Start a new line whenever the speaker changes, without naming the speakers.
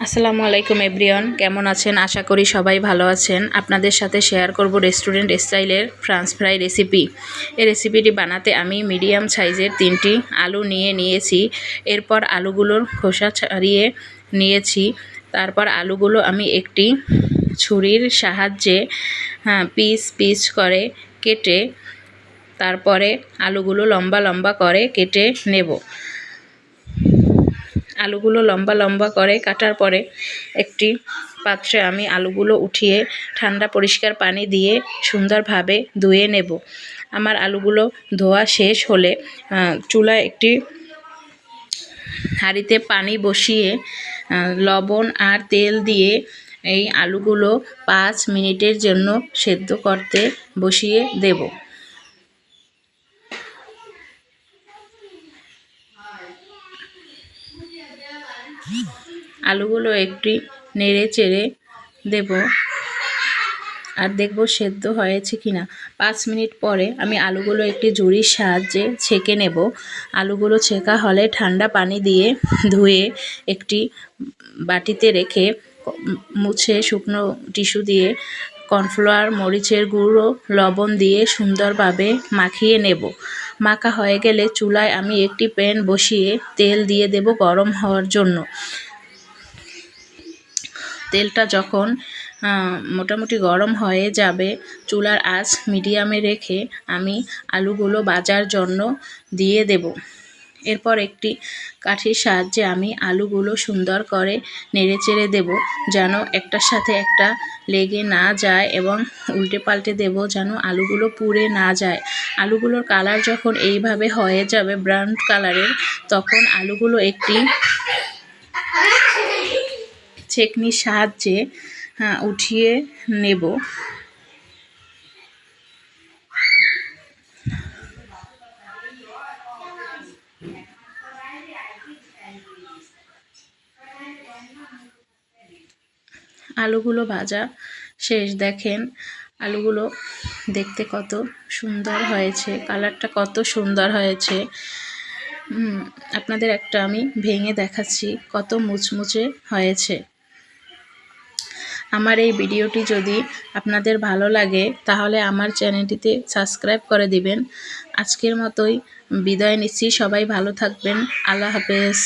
আসসালামু আলাইকুম এভরিওয়ান, কেমন আছেন? আশা করি সবাই ভালো আছেন। আপনাদের সাথে শেয়ার করব রেস্টুরেন্ট স্টাইলের ফ্রান্স ফ্রাই রেসিপি। এই রেসিপিটি বানাতে আমি মিডিয়াম সাইজের 3টি আলু নিয়েছি। এরপর আলুগুলোর খোসা ছাড়িয়ে নিয়েছি। তারপর আলুগুলো আমি একটি ছুরির সাহায্যে পিস পিস করে কেটে তারপরে আলুগুলো লম্বা লম্বা করে কেটে নেব। আলুগুলো লম্বা লম্বা করে কাটার পরে একটি পাত্রে আমি আলুগুলো উঠিয়ে ঠান্ডা পরিষ্কার পানি দিয়ে সুন্দরভাবে ধুয়ে নেব। আমার আলুগুলো ধোয়া শেষ হলে চুলায় একটি হাঁড়িতে পানি বসিয়ে লবণ আর তেল দিয়ে এই আলুগুলো 5 মিনিটের জন্য সেদ্ধ করতে বসিয়ে দেব। আলুগুলো একটু নেড়ে চেড়ে দেব আর দেখব সেদ্ধ হয়েছে কিনা। 5 মিনিট পরে আমি আলুগুলো একটি ঝুড়ির সাহায্যে ছেঁকে নেব। আলুগুলো ছেঁকা হলে ঠান্ডা পানি দিয়ে ধুয়ে একটি বাটিতে রেখে মুছে শুকনো টিস্যু দিয়ে কর্নফ্লাওয়ার, মরিচের গুঁড়ো, লবণ দিয়ে সুন্দরভাবে মাখিয়ে নেব। মাখা হয়ে গেলে চুলায় আমি একটি প্যান বসিয়ে তেল দিয়ে দেব গরম হওয়ার জন্য। তেলটা যখন মোটামুটি গরম হয়ে যাবে, চুলার আঁচ মিডিয়ামে রেখে আমি আলুগুলো ভাজার জন্য দিয়ে দেব। এরপর একটি কাঠির সাহায্যে আমি আলুগুলো সুন্দর করে নেড়েচেড়ে দেব, যেন একটার সাথে একটা লেগে না যায়, এবং উল্টে পাল্টে দেব যেন আলুগুলো পুড়ে না যায়। আলুগুলোর কালার যখন এইভাবে হয়ে যাবে ব্রাউন কালারের, তখন আলুগুলো একটি ছেঁকনির সাহায্যে উঠিয়ে নেব। আলুগুলো ভাজা শেষ। দেখেন আলুগুলো দেখতে কত সুন্দর হয়েছে, কালারটা কত সুন্দর হয়েছে। আপনাদের একটা আমি ভেঙে দেখাচ্ছি কত মুচমুচে হয়েছে। আমার এই ভিডিওটি যদি আপনাদের ভালো লাগে তাহলে আমার চ্যানেলটিতে সাবস্ক্রাইব করে দিবেন। আজকের মতোই বিদায় নিচ্ছি। সবাই ভালো থাকবেন। আল্লাহ হাফেজ।